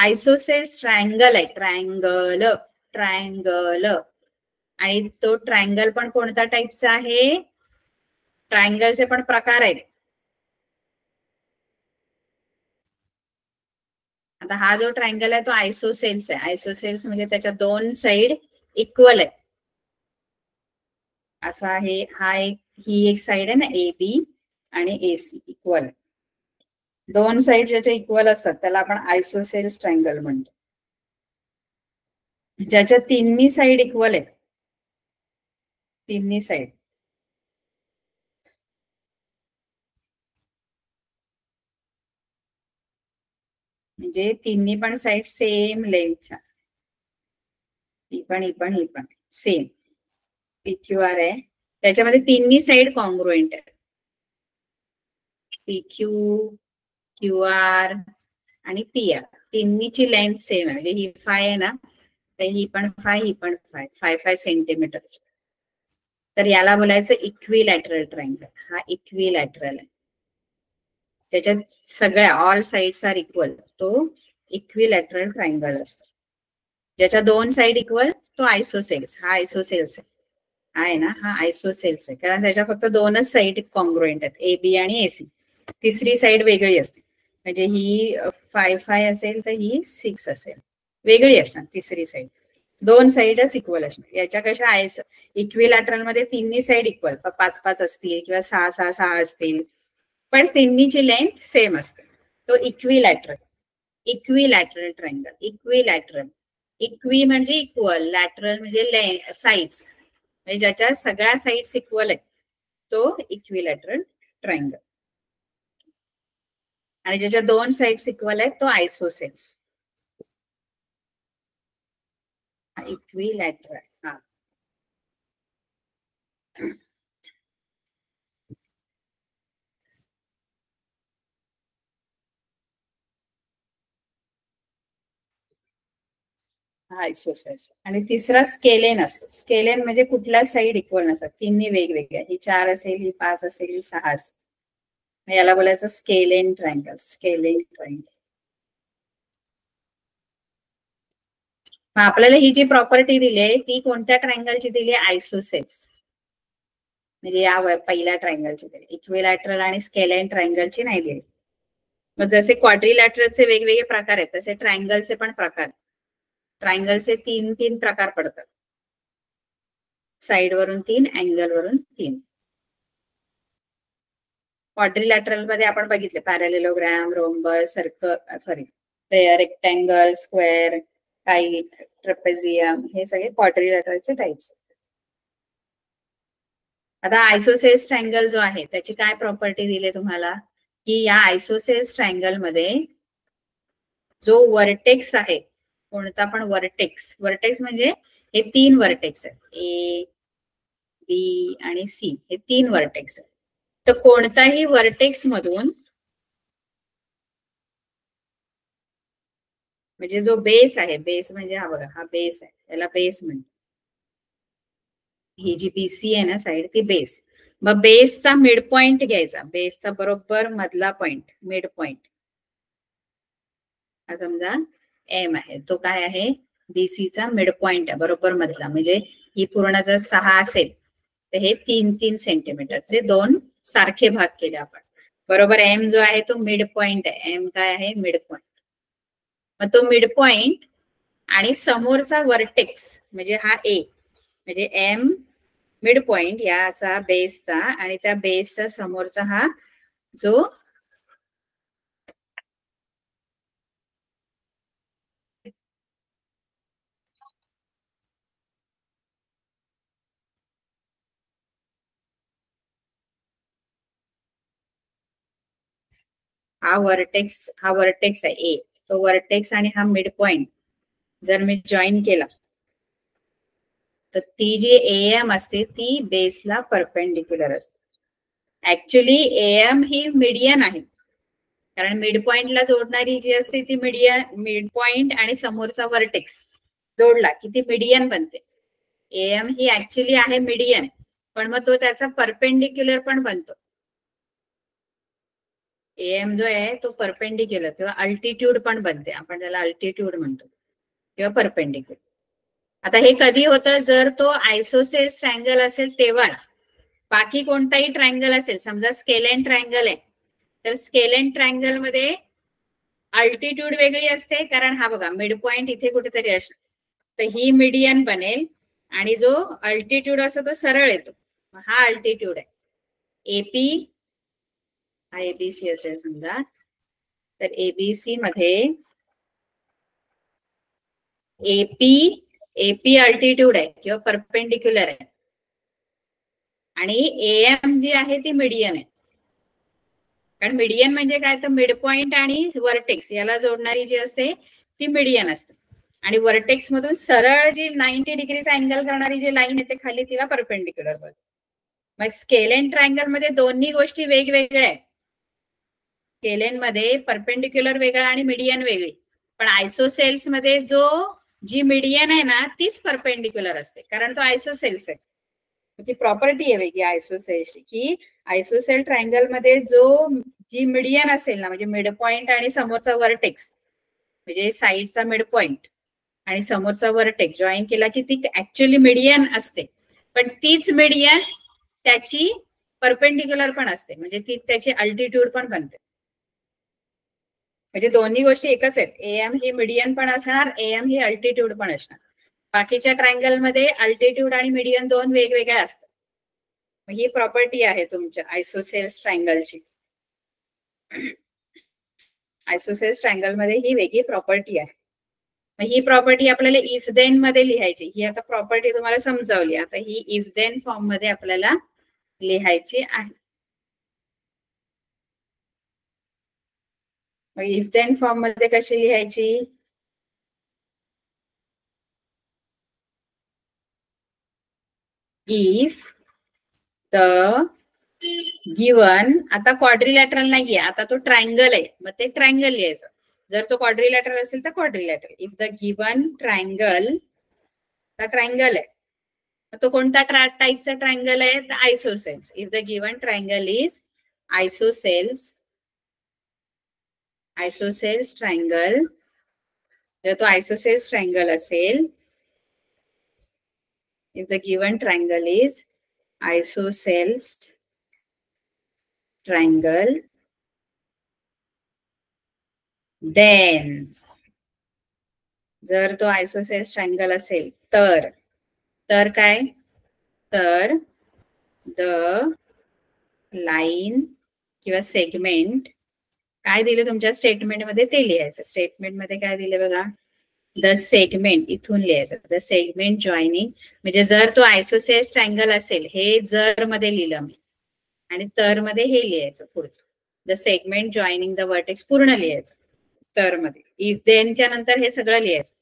आयसोसेल्स ट्रायंगल आहे. ट्रायंगल आणि तो ट्रायंगल पण कोणत्या टाइपचा आहे. ट्रायंगलचे पण प्रकार आहेत. आता हा जो ट्रायंगल आहे तो आयसोसेल्स आहे. आयसोसेल्स म्हणजे त्याच्या दोन साइड इक्वल आहे. असा आहे. हा एक ही एक साइड आहे ना ए बी आणि ए सी इक्वल आहे. दोन साइड ज्याच्या इक्वल असतात त्याला आपण आयसोसेल्स ट्रायंगल म्हणतो. ज्याच्या तिन्ही साइड इक्वल आहेत. तिन्ही साइड म्हणजे तिन्ही पण साइड सेम लेंथच्या. ही पण सेम पी क्यू आर आहे. त्याच्यामध्ये तिन्ही साइड कॉन्ग्रुएंट आहे. पी क्यू क्यू आर आणि पी आर तिन्हीची लेंथ सेम आहे. म्हणजे ही 5 आहे ना तर ही पण 5 ही पण 5 सेंटीमीटर. तर याला बोलायचं इक्विलॅटरल ट्रायंगल. हा इक्विलॅटरल आहे. त्याच्यात सगळ्या ऑल साइड्स आर इक्वल. तो इक्विलॅटरल ट्रायंगल असतो. ज्याच्या दोन साइड इक्वल तो आयसोसेल्स. हा आयसोसेल्स आहे ना. हा आयसोसेल्स आहे कारण त्याच्या फक्त दोनच साइड कॉन्ग्रुएंट आहेत ए बी आणि एसी. तिसरी साइड वेगळी असते. म्हणजे ही 5 असेल तर ही 6 असेल. वेगळी असणार तिसरी साइड. दोन साइडच इक्वल असणार. याच्या कशा आहे इक्विलॅटरल मध्ये तिन्ही साइड इक्वल 5 असतील किंवा 6 असतील पण तिन्हीची लेंथ सेम असते. तो इक्विलॅटरल ट्रायंगल. इक्विलॅटरल इक्वी म्हणजे इक्वल, लॅटरल म्हणजे साइड्स, म्हणजे ज्याच्या सगळ्या साइड्स इक्वल आहेत तो इक्विलॅटरल ट्रायंगल, आणि ज्याच्या दोन साइड्स इक्वल आहेत तो आयसोसेल्स. इक्विलॅटरल हा आयसोसेल्स. आणि तिसरा स्केलेन असतो. स्केलेन म्हणजे कुठल्या साइड इक्वल नसतात, तिन्ही वेगवेगळ्या, ही 4 असेल, ही 5 असेल, ही 6 असेल, याला बोलायचं स्केलेन ट्रायंगल. Scalene triangle. आपल्याला ही जी प्रॉपर्टी दिली आहे ती कोणत्या ट्रायंगलची दिली आहे? आयसोसेल्स, म्हणजे या पहिल्या ट्रायंगलची दिली, इक्विलॅटरल आणि स्केलेन ट्रायंगलची नाही दिली. मग जसे क्वाड्रिलॅटरलचे वेगवेगळे प्रकार आहेत तसे ट्रायंगलचे पण प्रकार. ट्रायंगलचे 3 प्रकार पडतात, साइड वरून 3, अँगल वरून 3. क्वाड्रिलॅटरल मध्ये आपण बघितले parallelogram, rhombus, rectangle, square, kite, ट्रेपेझियम, हे सगळे क्वाड्रिलॅटरलचे टाइप्स. आता आयसोसेल्स ट्रायंगल जो आहे त्याची काय प्रॉपर्टी दिली तुम्हाला, की या आयसोसेल्स ट्रायंगल मध्ये जो वर्टेक्स आहे, कोणता पण वर्टेक्स, वर्टेक्स म्हणजे हे 3 वर्टेक्स आहेत, ए, बी आणि सी, हे 3 वर्टेक्स आहेत. तर कोणताही वर्टेक्स मधून, म्हणजे जो बेस आहे, बेस म्हणजे हा बघा, हा बेस आहे, त्याला बेस म्हणतो. ही जी बीसी आहे ना साइड, ती बेस. मग बेसचा मिड पॉइंट घ्यायचा, बेसचा बरोबर मधला पॉइंट, मिड पॉइंट. समजा एम आहे, तो काय आहे? बीसीचा मिड पॉइंट आहे, बरोबर मधला. म्हणजे ही पूर्ण जर 6 असेल तर हे 3-3 सेंटीमीटरचे 2 सारखे भाग केले आपण, बरोबर. एम जो आहे तो मिड पॉइंट आहे, एम काय आहे? Mid point. मग तो मिड पॉइंट आणि समोरचा वर्टेक्स म्हणजे हा ए, म्हणजे एम मिड पॉइंट याचा बेसचा, आणि त्या बेसचा समोरचा हा जो हा वर्टेक्स आहे ए, तो वर्टेक्स आणि हा मिड पॉइंट जर मी जॉईन केला तर ती जी एएम असते ती बेसला परपेंडिक्युलर असते. ऍक्च्युली एएम ही मीडियन आहे, कारण मिड पॉइंटला जोडणारी जी असते ती मिड पॉइंट आणि समोरचा वर्टेक्स जोडला की ती मीडियन बनते. एएम ही ऍक्च्युली आहे मीडियन, पण मग तो त्याचा परपेंडिक्युलर पण बनतो. एएम जो आहे तो परपेंडिक्युलर किंवा अल्टिट्यूड पण बनते, आपण त्याला अल्टिट्यूड म्हणतो किंवा परपेंडिक्युलर. आता हे कधी होतं? जर तो आयसोसेल्स ट्रायंगल असेल तेव्हाच. बाकी कोणताही ट्रायंगल असेल, समजा स्केलेन ट्रायंगल आहे, तर स्केलेन ट्रायंगल मध्ये अल्टिट्यूड वेगळी असते, कारण हा बघा मिड पॉइंट इथे कुठेतरी असतो, तर ही मीडियन बनेल आणि जो अल्टिट्यूड असतो तो सरळ येतो, हा अल्टिट्यूड आहे. एपी हा एबीसी असेल समजा, तर एबीसी मध्ये एपी अल्टिट्यूड आहे किंवा परपेंडिक्युलर आहे, आणि एएम जी आहे ती मीडियन आहे. कारण मीडियन म्हणजे काय? तर मिड पॉइंट आणि वर्टेक्स याला जोडणारी जी असते ती मीडियन असते, आणि वर्टेक्स मधून सरळ जी 90 डिग्रीचा अँगल करणारी जी लाईन येते खाली तिला परपेंडिक्युलर बोलतात. मग स्केलेन ट्रायंगल मध्ये दोन्ही गोष्टी वेगवेगळ्या आहेत. स्केलेन मध्ये परपेंडिक्युलर वेगळा आणि मीडियन वेगळी, पण आयसोसेल्स मध्ये जी मीडियन आहे ना तीच परपेंडिक्युलर असते, कारण तो आयसोसेल्स आहे. ती प्रॉपर्टी आहे वेगळी आयसोसेल्सची, की आयसोसेल ट्रायंगल मध्ये जी मीडियन असेल ना, म्हणजे मिड पॉइंट आणि समोरचा वर्टेक्स, म्हणजे साइडचा मिड पॉइंट आणि समोरचा वर्टेक्स जॉईन केला की ती ऍक्च्युअली मीडियन असते, पण तीच मीडियन त्याची परपेंडिक्युलर पण असते, म्हणजे ती त्याची अल्टिट्यूड पण बनते. म्हणजे दोन्ही गोष्टी एकच आहेत, एएम ही मीडियन पण असणार, एएम ही अल्टिट्यूड पण असणार. बाकीच्या ट्रायंगल मध्ये अल्टिट्यूड आणि मीडियन दोन वेगवेगळ्या असतात. ही प्रॉपर्टी आहे तुमच्या आयसोसेल्स ट्रायंगलची. आयसोसेल्स ट्रायंगल मध्ये ही वेगळी प्रॉपर्टी आहे. ही प्रॉपर्टी आपल्याला इफ देन मध्ये लिहायची. ही आता प्रॉपर्टी तुम्हाला समजावली. आता ही इफ देन फॉर्म मध्ये आपल्याला लिहायची आहे. इफ देन फॉर्म मध्ये कशी लिहायची? इफ द गिवन, आता क्वाड्रिलॅटरल नाहीये, आता तो ट्रायंगल आहे, मग ते ट्रायंगल लिहायचं. जर तो क्वाड्रिलॅटरल असेल तर quadrilateral. If the given triangle, triangle आहे, तो कोणता टाइपचा ट्रायंगल आहे? तर isosceles. If the given triangle is isosceles, isosceles triangle, जर तो आयसोसेल्स ट्रायंगल असेल, if the given triangle is isosceles triangle, then, जर तो आयसोसेल्स ट्रायंगल असेल तर काय? तर द लाईन किंवा सेगमेंट, काय दिले तुमच्या स्टेटमेंट मध्ये ते लिहायचं. स्टेटमेंट मध्ये काय दिले बघा? द सेगमेंट, इथून लिहायचं. द सेगमेंट जॉईनिंग, म्हणजे जर तो आयसोसेल्स ट्रायंगल असेल, हे जर मध्ये लिहिलं मी, आणि तर मध्ये हे लिहायचं पुढचं. The segment joining the vertex पूर्ण लिहायचं तर मध्ये. इफ देनच्या नंतर हे सगळं लिहायचं.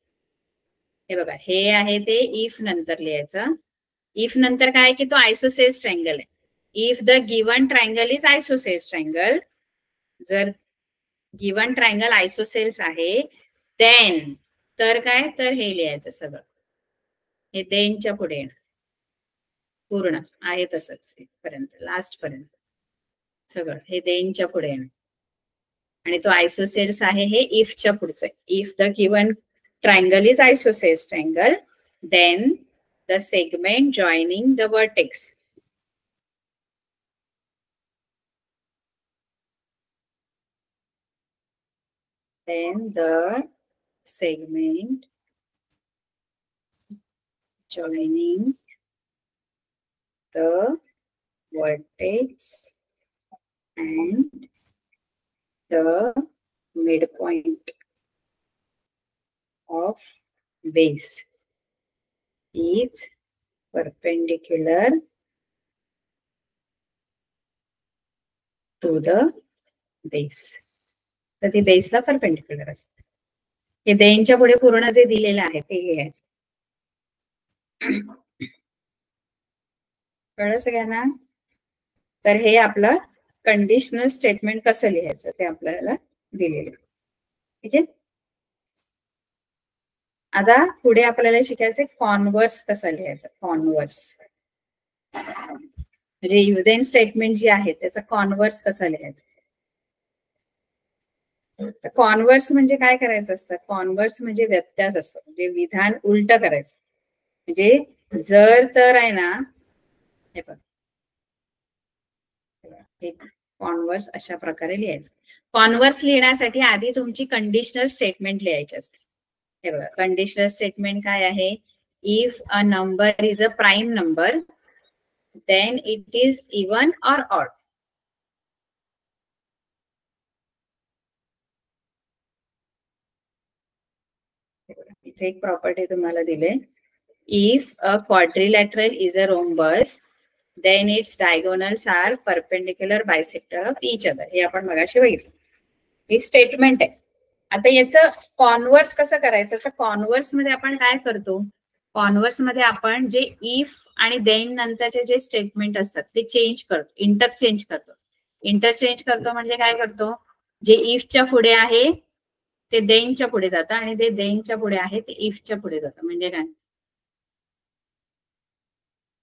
हे बघा, हे आहे ते इफ नंतर लिहायचं. इफ नंतर काय की तो आयसोसेल्स ट्रायंगल आहे. If the given triangle is isosceles triangle, जर गिवन ट्रायंगल आयसोसेल्स आहे, देन, तर काय? तर हे लिहायचं सगळं. हे देनच्या पुढे येणार पूर्ण आहे तसंच पर्यंत, लास्ट पर्यंत सगळं हे देनच्या पुढे येणार. आणि तो आयसोसेल्स आहे हे इफच्या पुढचं. If the given triangle is isosceles triangle, then the segment joining the vertex, then the segment joining the vertex and the midpoint of base is perpendicular to the base. तर ती बेसला परपेंडिक्युलर असते. हे देनच्या पुढे पूर्ण जे दिलेलं आहे ते लिहायचं. कळलं सगळ्यांना? तर हे आपलं कंडिशनल स्टेटमेंट कसं लिहायचं ते आपल्याला दिलेलं. ठीक आहे. आता पुढे आपल्याला शिकायचं कॉन्व्हर्स कसं लिहायचं. कॉन्व्हर्स म्हणजे इफ देन स्टेटमेंट जी आहे त्याचा कॉन्व्हर्स कसं लिहायचं. तर कॉन्व्हर्स म्हणजे काय करायचं असतं? कॉन्व्हर्स म्हणजे व्यत्यास असतो, म्हणजे विधान उलट करायचं. म्हणजे जर तर आहे ना, हे बघ, कॉन्व्हर्स अशा प्रकारे लिहायचं. कॉन्व्हर्स लिहिण्यासाठी आधी तुमची कंडिशनल स्टेटमेंट लिहायची असते. हे बघा, कंडिशनल स्टेटमेंट काय आहे? If a number is a prime number, then it is even or odd. इथे एक प्रॉपर्टी तुम्हाला दिले. If a quadrilateral is a rhombus, then its diagonals are perpendicular bisector of each other. हे आपण मगाशी बघितलं. ही स्टेटमेंट आहे. आता याचं कॉन्व्हर्स कसं करायचं? तर कॉन्व्हर्स मध्ये आपण काय करतो? कॉन्व्हर्स मध्ये आपण जे इफ आणि देन नंतरचे जे स्टेटमेंट असतात ते चेंज करतो, इंटरचेंज करतो. इंटरचेंज करतो म्हणजे काय करतो? जे इफच्या पुढे आहे ते देनच्या पुढे जातं, आणि ते देनच्या पुढे आहे ते इफच्या पुढे जातं. म्हणजे काय?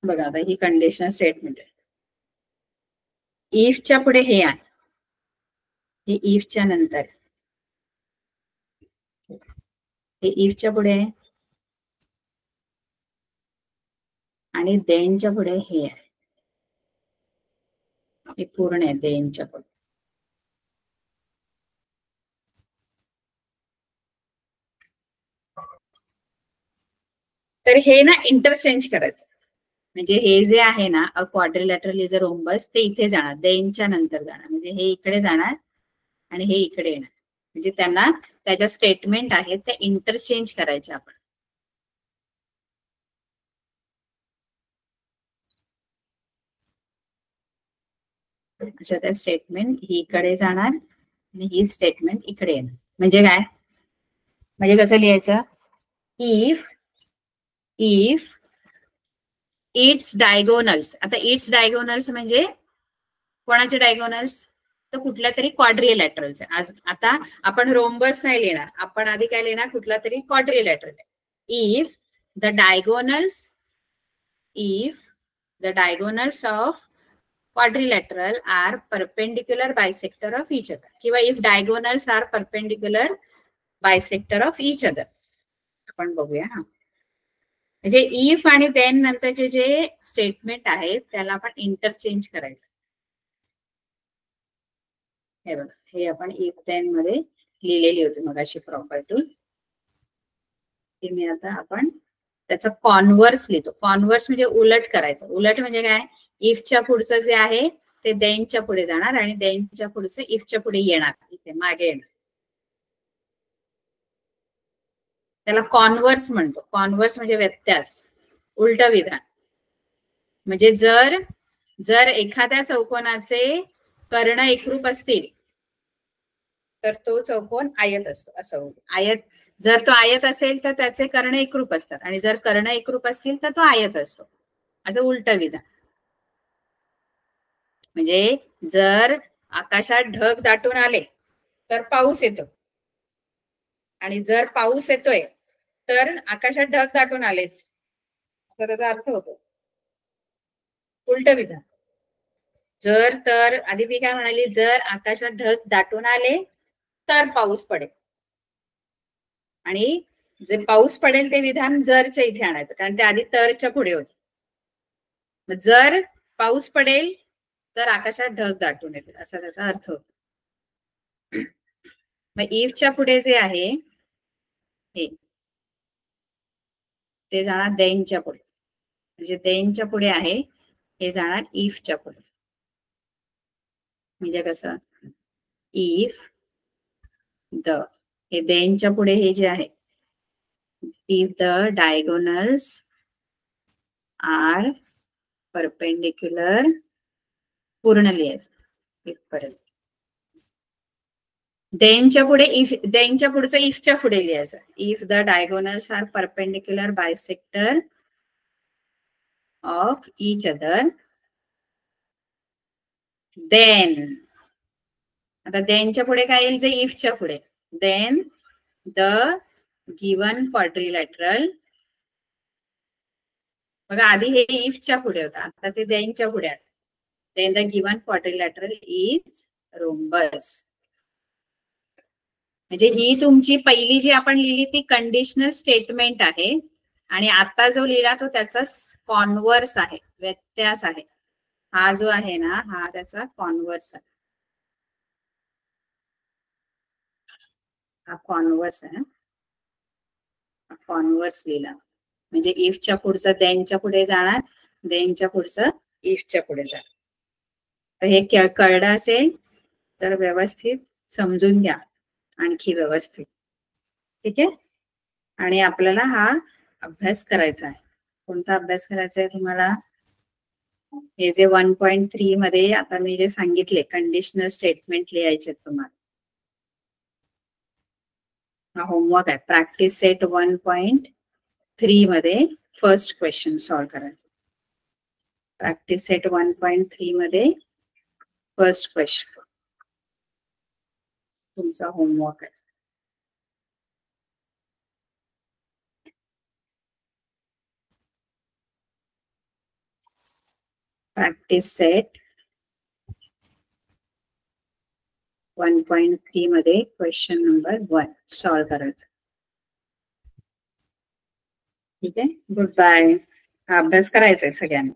बघा, आता ही कंडिशनल स्टेटमेंट आहे. इफच्या पुढे हे आहे, हे इफच्या नंतर, हे इफच्या पुढे आहे, आणि देनच्या पुढे हे आहे. हे पूर्ण आहे देनच्या पुढे. तर हे ना इंटरचेंज करायचं. म्हणजे हे जे आहे ना, अ क्वाड्रिलॅटरल इज अ रोम्बस, ते इथे जाणार, देनच्या नंतर जाणार. म्हणजे हे इकडे जाणार आणि हे इकडे येणार. म्हणजे त्यांना त्याच्या स्टेटमेंट आहेत त्या इंटरचेंज करायच्या आपण. अच्छा, त्या स्टेटमेंट ही इकडे जाणार आणि ही स्टेटमेंट इकडे येणार. म्हणजे काय, म्हणजे कसं लिहायचं, इफ इट्स डायगोनल्स. आता इट्स डायगोनल्स म्हणजे कोणाचे डायगोनल्स, तर कुठल्या तरी क्वाड्रिलॅटरलचे. आता आपण रोम्बस नाही लिहिणार, आपण आधी काय लिहिणार, कुठला तरी quadrilateral. If the diagonals of quadrilateral are perpendicular bisector of each other, किंवा if diagonals are perpendicular bisector of each other. आपण बघूया हा, म्हणजे इफ आणि देन नंतरचे जे स्टेटमेंट आहेत त्याला आपण इंटरचेंज करायचं. हे बघा, हे आपण इफ देन मध्ये लिहिलेली होती मगाशी प्रॉपर्टी. ते मी आता आपण त्याचा कॉन्व्हर्स लिहितो. कॉन्व्हर्स म्हणजे उलट करायचं. उलट म्हणजे काय, इफच्या पुढचं जे आहे ते देनच्या पुढे जाणार आणि देनच्या पुढचं इफच्या पुढे येणार, इथे मागे येणार. त्याला कॉन्व्हर्स म्हणतो. कॉन्व्हर्स म्हणजे व्यत्यास, उलट विधान. म्हणजे जर एखाद्या चौकोनाचे कर्ण एकरूप असतील तर तो चौकोन आयत असतो, असं. आयत, जर तो आयत असेल तर त्याचे कर्ण एकरूप असतात, आणि जर कर्ण एकरूप असतील तर तो आयत असतो, असं उलट विधान. म्हणजे जर आकाशात ढग दाटून आले तर पाऊस येतो, आणि जर पाऊस येतोय तर आकाशात ढग दाटून आले, तर त्याचा अर्थ होतो उलट विधान. तर आधी मी काय म्हणाली, जर आकाशात ढग दाटून आले तर पाऊस पडेल, आणि जे पाऊस पडेल ते विधान जरच्या इथे आणायचं, कारण ते आधी तरच्या पुढे होते. जर पाऊस पडेल तर आकाशात ढग दाटून येतील, असा त्याचा अर्थ होतो. मग इफच्या पुढे जे आहे हे, ते जाणार देनच्या पुढे. म्हणजे देनच्या पुढे आहे हे जाणार इफच्या पुढे. म्हणजे कसं, इफ द, हे देनच्या पुढे हे जे आहे, if the diagonals are perpendicular, पूर्ण लिहायचं इथपर्यंत. देनच्या पुढे इफ, देनच्या पुढचं इफच्या पुढे लिहायचं. If the diagonals are perpendicular bisector of each other, then, आता देनच्या पुढे काय येईल, जे इफच्या पुढे, देन द गिवन क्वाड्रिलॅटरल. बघा, आधी हे इफच्या पुढे होता, आता ते देनच्या पुढे आहे. Then the given quadrilateral is rhombus. म्हणजे ही तुमची पहिली जी आपण लिहिली ती कंडिशनल स्टेटमेंट आहे, आणि आता जो लिहिला तो त्याचा कॉन्व्हर्स आहे, व्यत्यास आहे. हा जो आहे ना, हा त्याचा कॉन्व्हर्स आहे. हा कॉन्व्हर्स आहे, कॉन्व्हर्स लिहिला. म्हणजे इफच्या पुढचं देनच्या पुढे जाणार, देनच्या पुढचं इफच्या पुढे जाणार. तर हे कळलं असेल तर व्यवस्थित समजून घ्या, आणखी व्यवस्थित. ठीक आहे. आणि आपल्याला हा अभ्यास करायचा आहे. कोणता अभ्यास करायचा आहे तुम्हाला, हे जे 1.3 मध्ये आता मी जे सांगितले कंडिशनल स्टेटमेंट लिहायचे तुम्हाला. हा होमवर्क आहे. प्रॅक्टिस सेट 1.3 मध्ये फर्स्ट क्वेश्चन सॉल्व्ह करायचं. प्रॅक्टिस सेट 1.3 मध्ये फर्स्ट क्वेश्चन तुमचा होमवर्क आहे. प्रॅक्टिस सेट 1.3 मध्ये क्वेश्चन नंबर 1 सॉल्व्ह करायचं. ठीक आहे. Good bye. अभ्यास करायचा आहे सगळ्यांना.